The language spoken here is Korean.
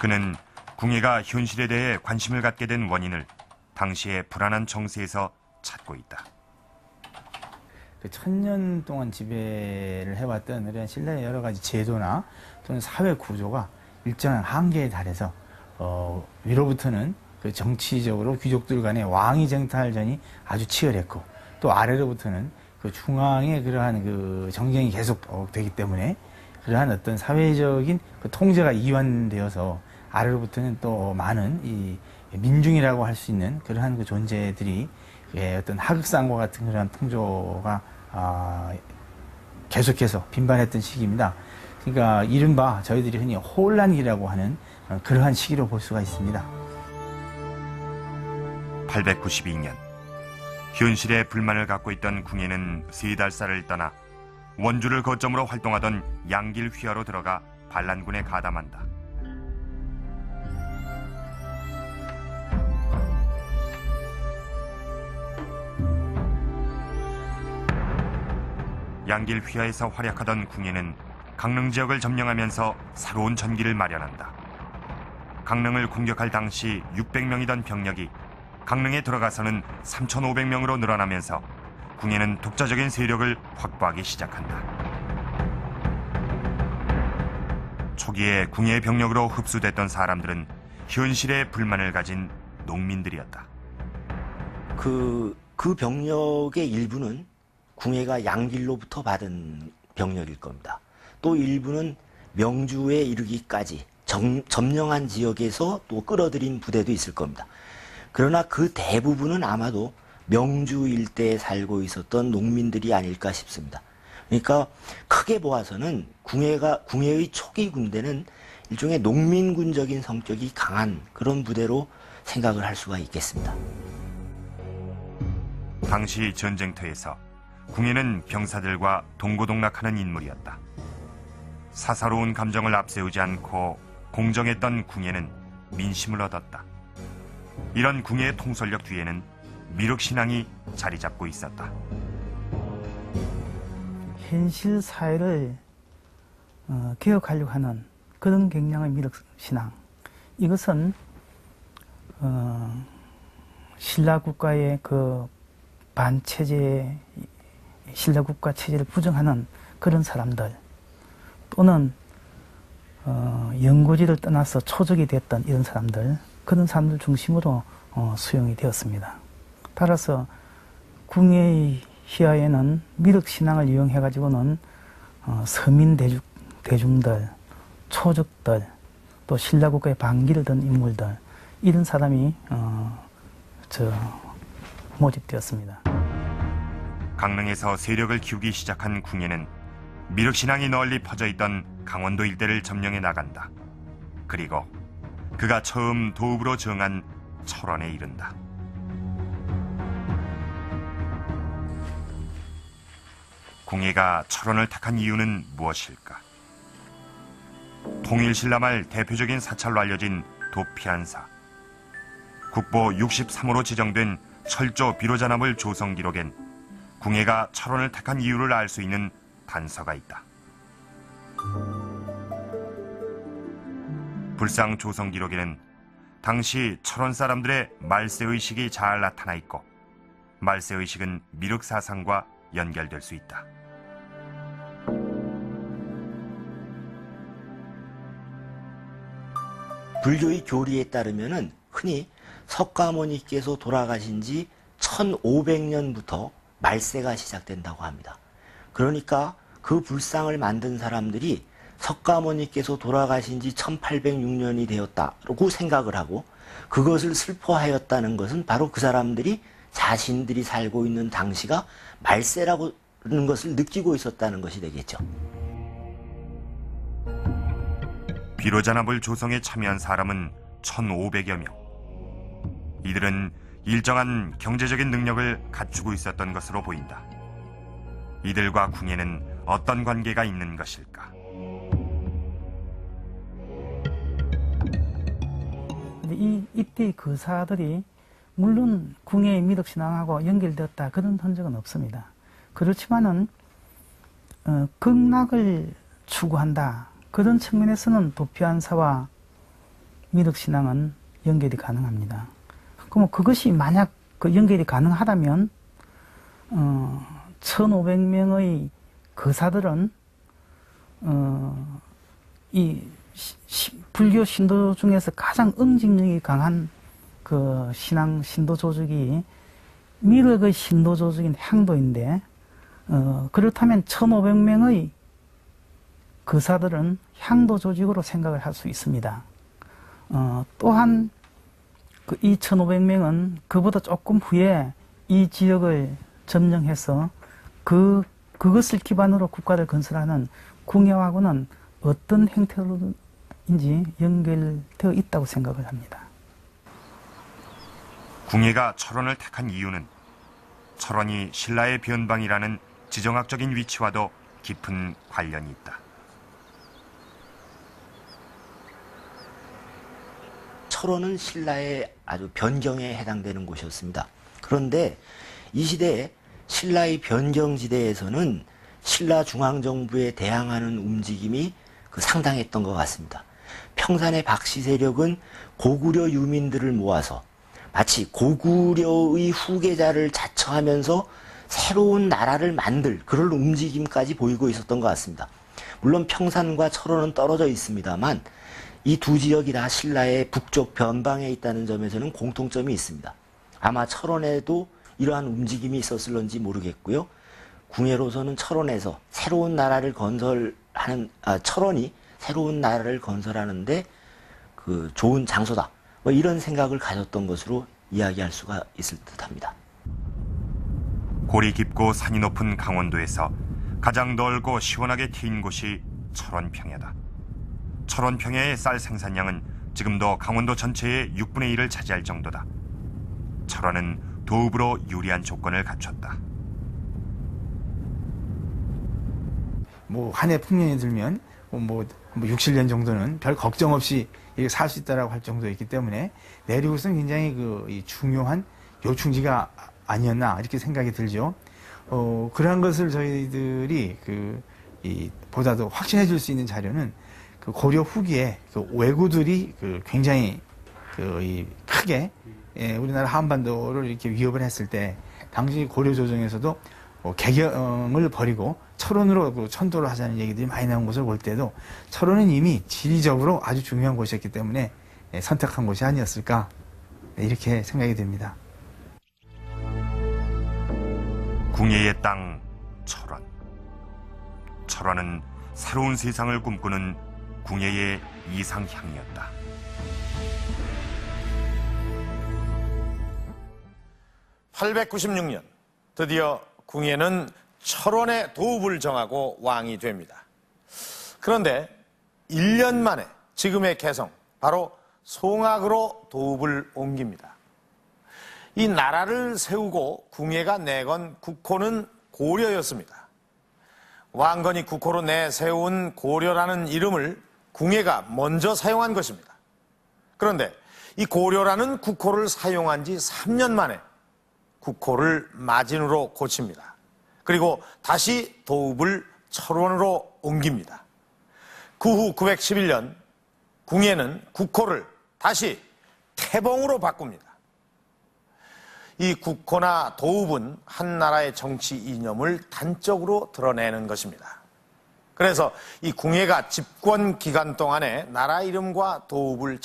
그는 궁예가 현실에 대해 관심을 갖게 된 원인을 당시의 불안한 정세에서 찾고 있다. 그 1000년 동안 지배를 해왔던 이런 신라의 여러 가지 제도나 또는 사회 구조가 일정한 한계에 달해서 위로부터는 그 정치적으로 귀족들 간의 왕위 쟁탈전이 아주 치열했고, 또 아래로부터는 그 중앙의 그러한 그 정쟁이 계속 되기 때문에 그러한 어떤 사회적인 그 통제가 이완되어서 아래로부터는 또 많은 이 민중이라고 할 수 있는 그러한 그 존재들이 어떤 하극상과 같은 그러한 풍조가 계속해서 빈번했던 시기입니다. 그러니까 이른바 저희들이 흔히 혼란기라고 하는 그러한 시기로 볼 수가 있습니다. 892년 현실에 불만을 갖고 있던 궁예는 세달사를 떠나 원주를 거점으로 활동하던 양길 휘하로 들어가 반란군에 가담한다. 양길 휘하에서 활약하던 궁예는 강릉 지역을 점령하면서 새로운 전기를 마련한다. 강릉을 공격할 당시 600명이던 병력이 강릉에 들어가서는 3,500명으로 늘어나면서 궁예는 독자적인 세력을 확보하기 시작한다. 초기에 궁예의 병력으로 흡수됐던 사람들은 현실에 불만을 가진 농민들이었다. 그 병력의 일부는 궁예가 양길로부터 받은 병력일 겁니다. 또 일부는 명주에 이르기까지 점령한 지역에서 또 끌어들인 부대도 있을 겁니다. 그러나 그 대부분은 아마도 명주 일대에 살고 있었던 농민들이 아닐까 싶습니다. 그러니까 크게 보아서는 궁예의 초기 군대는 일종의 농민군적인 성격이 강한 그런 부대로 생각을 할 수가 있겠습니다. 당시 전쟁터에서 궁예는 병사들과 동고동락하는 인물이었다. 사사로운 감정을 앞세우지 않고 공정했던 궁예는 민심을 얻었다. 이런 궁예의 통솔력 뒤에는 미륵신앙이 자리 잡고 있었다. 현실 사회를 개혁하려고 하는 그런 경량의 미륵신앙, 이것은 신라국가의 그 반체제, 신라국가 체제를 부정하는 그런 사람들, 또는 연고지를 떠나서 초적이 됐던 이런 사람들, 그런 사람들 중심으로 수용이 되었습니다. 따라서 궁예의 희하에는 미륵신앙을 이용해가지고는 서민 대중들, 초적들, 또 신라국가의 반기를 든 인물들, 이런 사람이 모집되었습니다. 강릉에서 세력을 키우기 시작한 궁예는 미륵신앙이 널리 퍼져 있던 강원도 일대를 점령해 나간다. 그리고 그가 처음 도읍으로 정한 철원에 이른다. 궁예가 철원을 택한 이유는 무엇일까? 통일신라 말 대표적인 사찰로 알려진 도피한사. 국보 63호로 지정된 철조 비로자나물 조성 기록엔 궁예가 철원을 택한 이유를 알 수 있는 단서가 있다. 불상 조성 기록에는 당시 철원 사람들의 말세의식이 잘 나타나 있고, 말세의식은 미륵사상과 연결될 수 있다. 불교의 교리에 따르면은 흔히 석가모니께서 돌아가신 지 1500년부터 말세가 시작된다고 합니다. 그러니까 그 불상을 만든 사람들이 석가모니께서 돌아가신 지 1806년이 되었다고 생각을 하고, 그것을 슬퍼하였다는 것은 바로 그 사람들이 자신들이 살고 있는 당시가 말세라고 하는 것을 느끼고 있었다는 것이 되겠죠. 비로자나물 조성에 참여한 사람은 1,500여 명. 이들은 일정한 경제적인 능력을 갖추고 있었던 것으로 보인다. 이들과 궁예는 어떤 관계가 있는 것일까? 이때 거사들이 물론 궁예의 미륵신앙하고 연결되었다, 그런 흔적은 없습니다. 그렇지만은 극락을 추구한다, 그런 측면에서는 도피한사와 미륵신앙은 연결이 가능합니다. 그럼 그것이 만약 그 연결이 가능하다면 1500명의 거사들은 이 불교 신도 중에서 가장 응집력이 강한 그 신앙 신도 조직이 미륵의 신도 조직인 향도인데 그렇다면 1500명의 거사들은 향도 조직으로 생각을 할 수 있습니다. 또한 그 이 1500명은 그보다 조금 후에 이 지역을 점령해서 그것을 기반으로 국가를 건설하는 궁예하고는 어떤 형태로인지 연결되어 있다고 생각을 합니다. 궁예가 철원을 택한 이유는 철원이 신라의 변방이라는 지정학적인 위치와도 깊은 관련이 있다. 철원은 신라의 아주 변경에 해당되는 곳이었습니다. 그런데 이 시대에 신라의 변경지대에서는 신라 중앙정부에 대항하는 움직임이 상당했던 것 같습니다. 평산의 박씨 세력은 고구려 유민들을 모아서 마치 고구려의 후계자를 자처하면서 새로운 나라를 만들 그런 움직임까지 보이고 있었던 것 같습니다. 물론 평산과 철원은 떨어져 있습니다만 이 두 지역이 다 신라의 북쪽 변방에 있다는 점에서는 공통점이 있습니다. 아마 철원에도 이러한 움직임이 있었을런지 모르겠고요. 궁예로서는 철원에서 새로운 나라를 건설하는 철원이 새로운 나라를 건설하는데 그 좋은 장소다. 뭐 이런 생각을 가졌던 것으로 이야기할 수가 있을 듯합니다. 골이 깊고 산이 높은 강원도에서 가장 넓고 시원하게 트인 곳이 철원평야다. 철원평야의 쌀 생산량은 지금도 강원도 전체의 6분의 1을 차지할 정도다. 철원은 도읍으로 유리한 조건을 갖췄다. 뭐 한 해 풍년이 들면 뭐 6, 7년 정도는 별 걱정 없이 살 수 있다라고 할 정도였기 때문에 내륙으로서는 굉장히 이 중요한 요충지가 아니었나 이렇게 생각이 들죠. 그러한 것을 저희들이 보다도 확신해 줄 수 있는 자료는 고려 후기에 왜구들이 굉장히 크게 우리나라 한반도를 이렇게 위협을 했을 때 당시 고려 조정에서도 개경을 버리고 철원으로 천도를 하자는 얘기들이 많이 나온 것을 볼 때도 철원은 이미 지리적으로 아주 중요한 곳이었기 때문에 선택한 곳이 아니었을까 이렇게 생각이 됩니다. 궁예의 땅 철원. 철원은 새로운 세상을 꿈꾸는 궁예의 이상향이었다. (896년) 드디어 궁예는 철원의 도읍을 정하고 왕이 됩니다. 그런데 1년 만에 지금의 개성, 바로 송악으로 도읍을 옮깁니다. 이 나라를 세우고 궁예가 내건 국호는 고려였습니다. 왕건이 국호로 내세운 고려라는 이름을 궁예가 먼저 사용한 것입니다. 그런데 이 고려라는 국호를 사용한 지 3년 만에 국호를 마진으로 고칩니다. 그리고 다시 도읍을 철원으로 옮깁니다. 그 후 911년 궁예는 국호를 다시 태봉으로 바꿉니다. 이 국호나 도읍은 한 나라의 정치 이념을 단적으로 드러내는 것입니다. 그래서 이 궁예가 집권 기간 동안에 나라 이름과 도읍을